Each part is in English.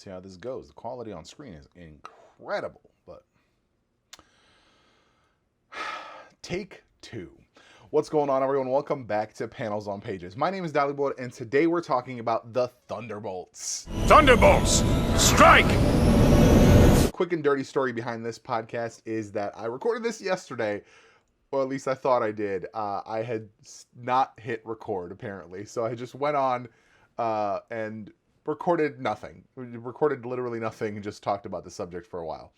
see how this goes. The quality on screen is incredible, but take two. What's going on, everyone? Welcome back to Panels on Pages. My name is Dalibor, and today we're talking about the Thunderbolts. Thunderbolts, strike! The quick and dirty story behind this podcast is that I recorded this yesterday, or at least I thought I did. I had not hit record, apparently, so I just went on and recorded nothing. Recorded literally nothing and just talked about the subject for a while,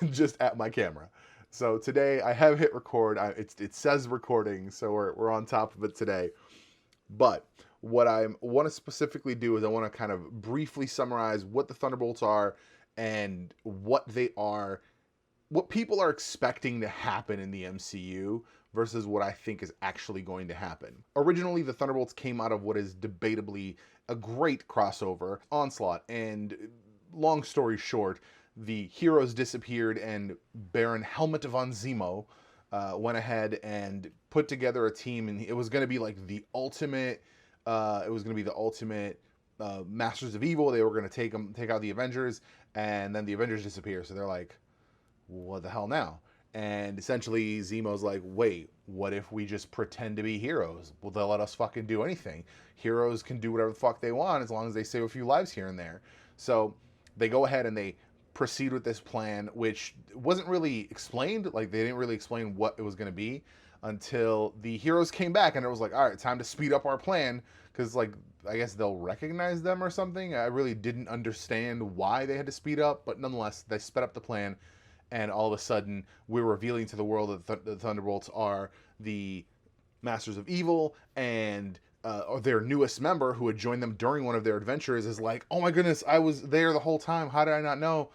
just at my camera. So today I have hit record. It says recording, so we're on top of it today. But what I want to specifically do is I want to kind of briefly summarize what the Thunderbolts are and what they are, what people are expecting to happen in the MCU versus what I think is actually going to happen. Originally, the Thunderbolts came out of what is debatably a great crossover, Onslaught, and long story short, the heroes disappeared and Baron Helmut von Zemo went ahead and put together a team, and it was going to be like the ultimate, Masters of Evil. They were going to take out the Avengers, and then the Avengers disappear. So they're like, what the hell now? And essentially Zemo's like, wait, what if we just pretend to be heroes? Well, they'll let us fucking do anything. Heroes can do whatever the fuck they want as long as they save a few lives here and there. So they go ahead and they proceed with this plan, which wasn't really explained. Like, they didn't really explain what it was going to be until the heroes came back, and it was like, all right, time to speed up our plan, because, like, I guess they'll recognize them or something. I really didn't understand why they had to speed up, but nonetheless, they sped up the plan, and all of a sudden, we're revealing to the world that the Thunderbolts are the Masters of Evil, and their newest member, who had joined them during one of their adventures, is like, oh my goodness, I was there the whole time. How did I not know?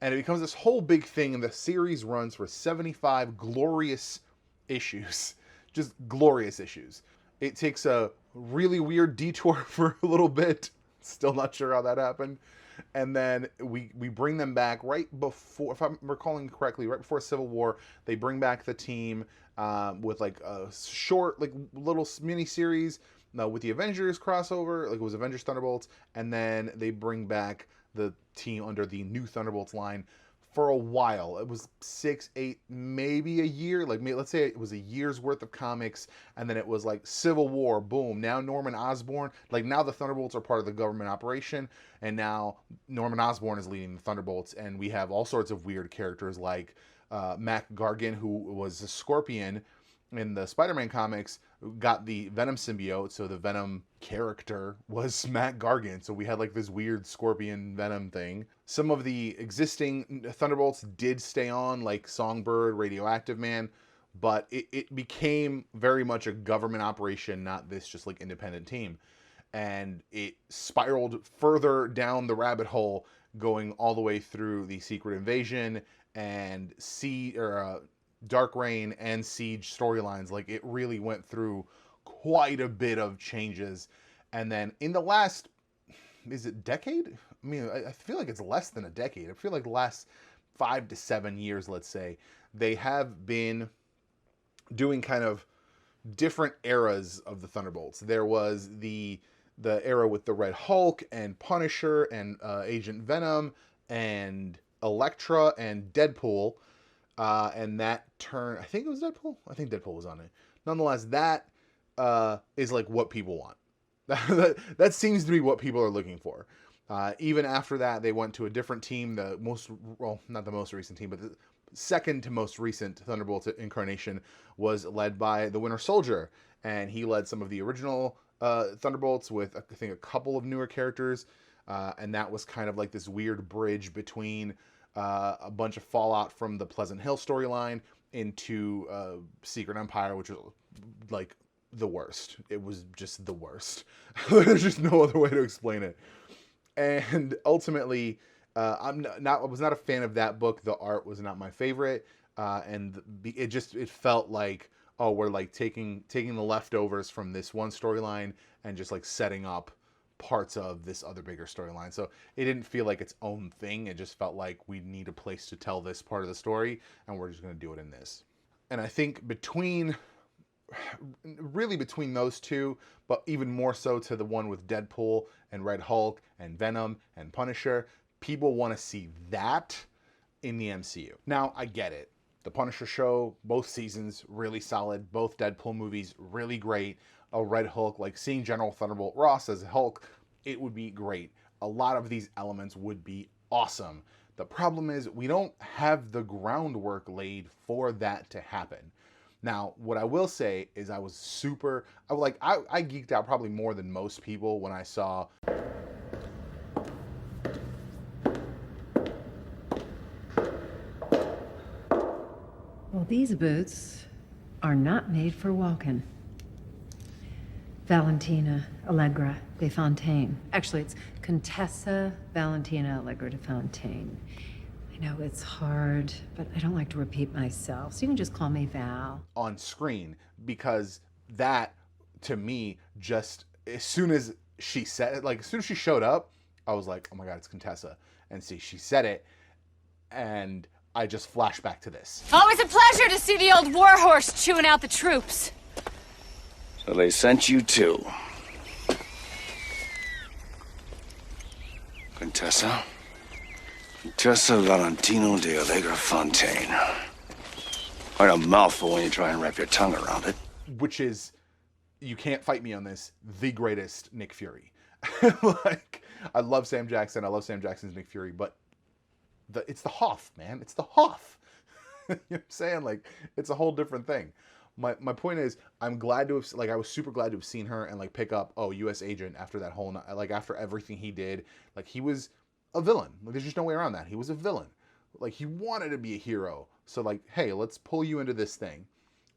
And it becomes this whole big thing, and the series runs for 75 glorious issues. Just glorious issues. It takes a really weird detour for a little bit. Still not sure how that happened. And then we bring them back right before, if I'm recalling correctly, right before Civil War. They bring back the team with like a short, like little mini series with the Avengers crossover. Like, it was Avengers Thunderbolts, and then they bring back the team under the new Thunderbolts line for a while. It was 6, 8, maybe a year. Like, let's say it was a year's worth of comics, and then it was like Civil War, boom. Now Norman Osborn, like, now the Thunderbolts are part of the government operation, and now Norman Osborn is leading the Thunderbolts, and we have all sorts of weird characters like Mac Gargan, who was a Scorpion in the Spider-Man comics, got the Venom symbiote, so the Venom character was Mac Gargan. So we had like this weird Scorpion Venom thing. Some of the existing Thunderbolts did stay on, like Songbird, Radioactive Man, but it became very much a government operation, not this just like independent team. And it spiraled further down the rabbit hole, going all the way through the Secret Invasion and Dark Reign and Siege storylines. Like, it really went through quite a bit of changes. And then in the last, is it decade? I mean, I feel like it's less than a decade. I feel like the last 5 to 7 years, let's say, they have been doing kind of different eras of the Thunderbolts. There was the era with the Red Hulk and Punisher and Agent Venom and Elektra and Deadpool. And that turn, I think it was Deadpool. I think Deadpool was on it. Nonetheless, that is like what people want. that seems to be what people are looking for. Even after that, they went to a different team. Not the most recent team, but the second to most recent Thunderbolts incarnation was led by the Winter Soldier, and he led some of the original Thunderbolts with, I think, a couple of newer characters, and that was kind of like this weird bridge between a bunch of fallout from the Pleasant Hill storyline into Secret Empire, which was like the worst. It was just the worst. There's just no other way to explain it. And ultimately, I was not a fan of that book. The art was not my favorite, and it felt like, oh, we're like taking the leftovers from this one storyline and just like setting up parts of this other bigger storyline. So it didn't feel like its own thing. It just felt like we need a place to tell this part of the story, and we're just going to do it in this. And I think between those two, but even more so to the one with Deadpool and Red Hulk and Venom and Punisher, People want to see that in the MCU. Now, I get it. The Punisher show, both seasons, really solid. Both Deadpool movies, really great. A Red Hulk, like seeing General Thunderbolt Ross as Hulk, it would be great. A lot of these elements would be awesome. The problem is we don't have the groundwork laid for that to happen. Now, what I will say is I geeked out probably more than most people when I saw Well, these boots are not made for walking. Valentina Allegra de Fontaine. Actually, it's Contessa Valentina Allegra de Fontaine. I know it's hard, but I don't like to repeat myself, so you can just call me Val. On screen, because that, to me, just as soon as she said it, like as soon as she showed up, I was like, oh my God, it's Contessa. And see, she said it, and I just flashed back to this. Always a pleasure to see the old warhorse chewing out the troops. So they sent you too. Contessa Valentino de Allegra Fontaine. Quite a mouthful when you try and wrap your tongue around it. Which is, you can't fight me on this, the greatest Nick Fury. Like, I love Sam Jackson. I love Sam Jackson's Nick Fury, but it's the Hoff, man. It's the Hoff. You know what I'm saying? Like, it's a whole different thing. My point is, I'm glad to have, like, I was super glad to have seen her and, like, pick up, U.S. Agent after that whole, like, after everything he did. Like, he was a villain. Like, there's just no way around that. He was a villain. Like, he wanted to be a hero. So, like, hey, let's pull you into this thing.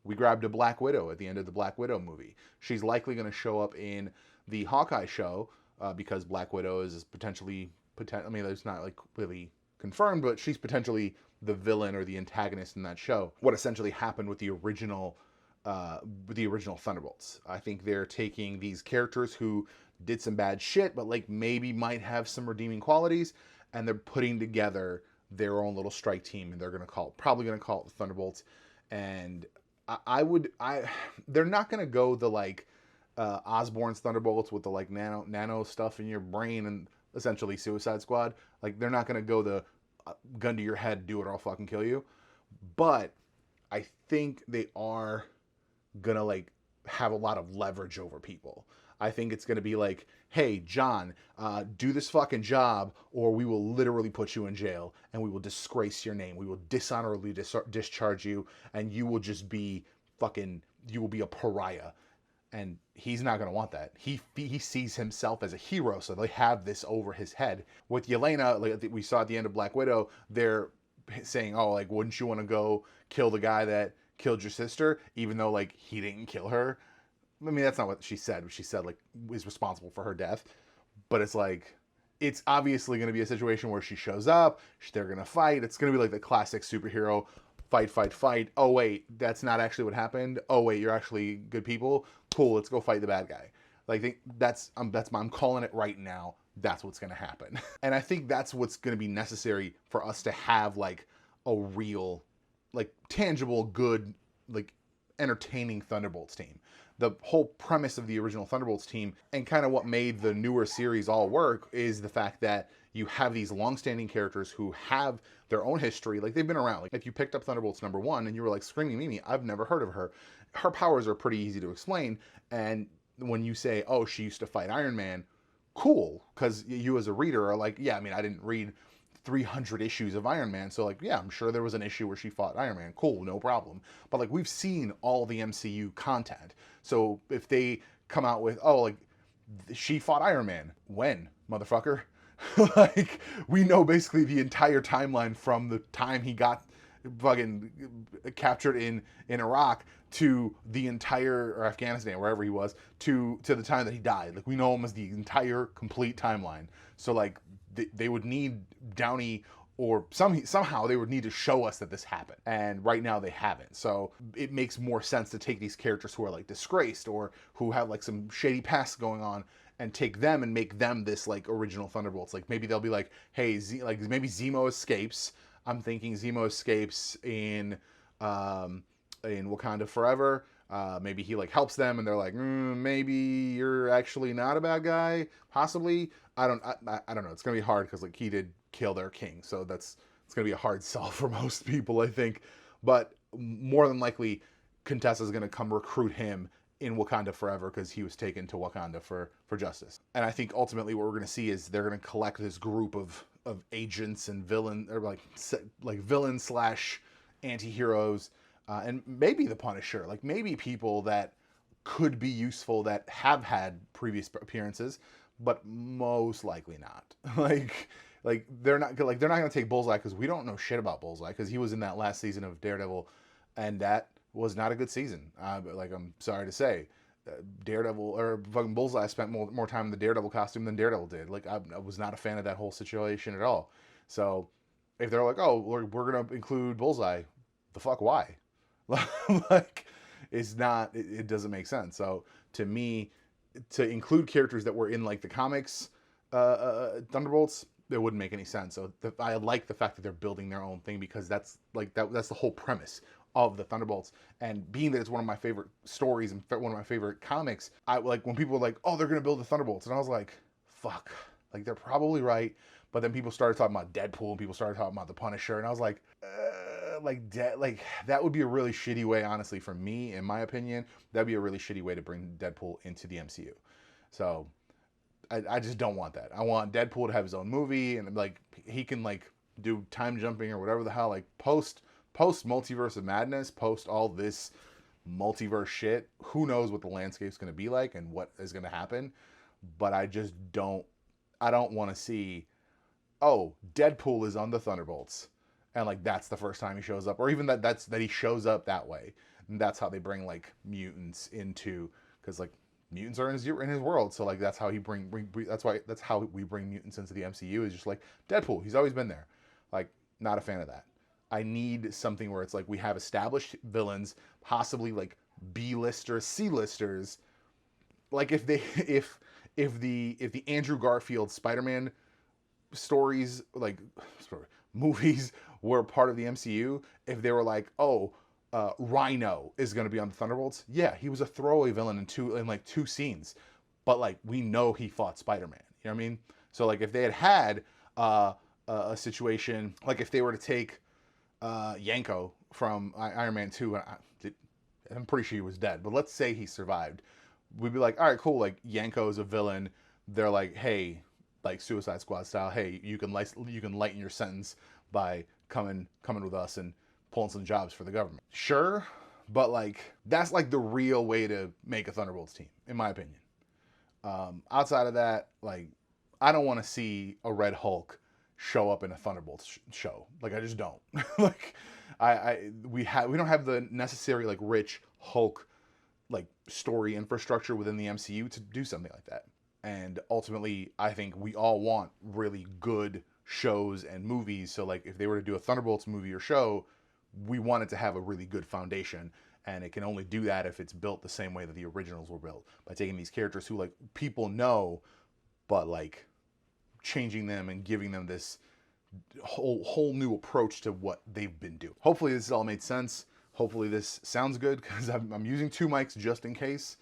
We grabbed a Black Widow at the end of the Black Widow movie. She's likely going to show up in the Hawkeye show because Black Widow is potentially, I mean, it's not, like, really confirmed, but she's potentially the villain or the antagonist in that show. What essentially happened with the original Thunderbolts. I think they're taking these characters who did some bad shit, but like maybe might have some redeeming qualities, and they're putting together their own little strike team, and they're probably gonna call it the Thunderbolts. And they're not gonna go the like Osborn's Thunderbolts with the like nano stuff in your brain and essentially Suicide Squad. Like, they're not gonna go the gun to your head, do it or I'll fucking kill you. But I think they are gonna like have a lot of leverage over people. I think it's gonna be like, hey, John, do this fucking job or we will literally put you in jail and we will disgrace your name. We will dishonorably discharge you and you will just be you will be a pariah. And he's not going to want that. He sees himself as a hero, so they have this over his head. With Yelena, like we saw at the end of Black Widow, they're saying, oh, like, wouldn't you want to go kill the guy that killed your sister, even though, like, he didn't kill her? I mean, that's not what she said. She said, like, is responsible for her death. But it's like, it's obviously going to be a situation where she shows up, they're going to fight. It's going to be like the classic superhero fight. Oh, wait, that's not actually what happened. Oh, wait, you're actually good people. Cool, let's go fight the bad guy. Like, I'm calling it right now. That's what's going to happen. And I think that's what's going to be necessary for us to have, like, a real, like, tangible, good, like, entertaining Thunderbolts team. The whole premise of the original Thunderbolts team and kind of what made the newer series all work is the fact that you have these long-standing characters who have their own history. Like, they've been around. Like, if you picked up Thunderbolts #1 and you were like, Screaming Mimi, I've never heard of her. Her powers are pretty easy to explain. And when you say, oh, she used to fight Iron Man, cool. Because you as a reader are like, yeah, I mean, I didn't read 300 issues of Iron Man. So, like, yeah, I'm sure there was an issue where she fought Iron Man. Cool, no problem. But, like, we've seen all the MCU content. So if they come out with, oh, like, she fought Iron Man. When, motherfucker? Like, we know basically the entire timeline from the time he got fucking captured in Iraq to the entire, or Afghanistan, wherever he was, to the time that he died. Like, we know almost the entire complete timeline. So, like, they would need Downey, or somehow they would need to show us that this happened. And right now they haven't. So it makes more sense to take these characters who are like disgraced or who have like some shady past going on and take them and make them this like original Thunderbolts. Like, maybe they'll be like, hey, maybe Zemo escapes. I'm thinking Zemo escapes in Wakanda Forever. Maybe he like helps them and they're like, maybe you're actually not a bad guy, possibly. I don't know. It's gonna be hard because like he did kill their king. So it's going to be a hard sell for most people, I think. But more than likely, Contessa's going to come recruit him in Wakanda Forever because he was taken to Wakanda for justice. And I think ultimately what we're going to see is they're going to collect this group of agents and villain, or like villains slash anti-heroes, and maybe the Punisher, like maybe people that could be useful that have had previous appearances, but most likely not. like they're not going to take Bullseye because we don't know shit about Bullseye because he was in that last season of Daredevil, and that was not a good season. Like, I'm sorry to say, Daredevil or fucking Bullseye spent more time in the Daredevil costume than Daredevil did. Like, I was not a fan of that whole situation at all. So if they're like, oh, we're gonna include Bullseye, the fuck why? Like, it's not. It doesn't make sense. So to me, to include characters that were in like the comics, Thunderbolts, it wouldn't make any sense. So I like the fact that they're building their own thing because that's the whole premise of the Thunderbolts. And being that it's one of my favorite stories and one of my favorite comics, I like when people were like, oh, they're gonna build the Thunderbolts, and I was like, fuck, like they're probably right. But then people started talking about Deadpool and people started talking about the Punisher, and I was like that would be a really shitty way, honestly, for me, in my opinion, that'd be a really shitty way to bring Deadpool into the MCU. So I just don't want that. I want Deadpool to have his own movie, and like he can like do time jumping or whatever the hell, like post Multiverse of Madness, post all this multiverse shit. Who knows what the landscape's going to be like and what is going to happen? But I just don't. I don't want to see, oh, Deadpool is on the Thunderbolts, and like that's the first time he shows up, or even that he shows up that way. And that's how they bring like mutants into, because like mutants are in his world, so like that's how he that's how we bring mutants into the MCU, is just like Deadpool. He's always been there. Like, not a fan of that. I need something where it's like we have established villains, possibly like B-listers, C-listers. Like if the Andrew Garfield Spider-Man stories, like movies, were part of the MCU, if they were like, oh, Rhino is going to be on the Thunderbolts, yeah, he was a throwaway villain in two scenes, but like we know he fought Spider-Man. You know what I mean? So like if they had a situation, like if they were to take Yanko from Iron Man 2, I'm pretty sure he was dead, but let's say he survived, we'd be like, all right, cool, like Yanko's a villain. They're like, hey, like Suicide Squad style, hey, you can lighten your sentence by coming with us and pulling some jobs for the government. Sure, but like that's like the real way to make a Thunderbolts team, in my opinion. Outside of that, like I don't want to see a Red Hulk show up in a Thunderbolts show. Like I just don't. Like we don't have the necessary like rich Hulk like story infrastructure within the MCU to do something like that. And ultimately, I think we all want really good shows and movies. So like if they were to do a Thunderbolts movie or show, we want it to have a really good foundation, and it can only do that if it's built the same way that the originals were built, by taking these characters who like people know, but like changing them and giving them this whole new approach to what they've been doing. Hopefully this all made sense. Hopefully this sounds good, because I'm using two mics just in case.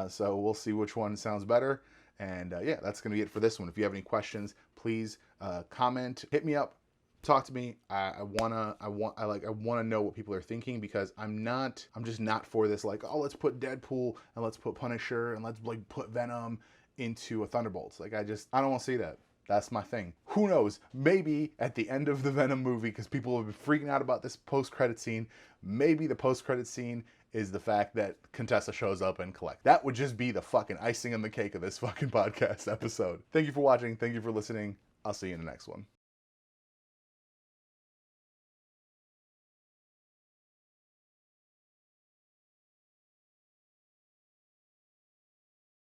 So we'll see which one sounds better. And yeah, that's going to be it for this one. If you have any questions, please comment, hit me up, talk to me. I wanna know what people are thinking, because I'm just not for this like, oh, let's put Deadpool and let's put Punisher and let's like put Venom into a Thunderbolts. Like I don't want to see that. That's my thing. Who knows? Maybe at the end of the Venom movie, because people have been freaking out about this post-credit scene, maybe the post-credit scene is the fact that Contessa shows up and collect. That would just be the fucking icing on the cake of this fucking podcast episode. Thank you for watching. Thank you for listening. I'll see you in the next one.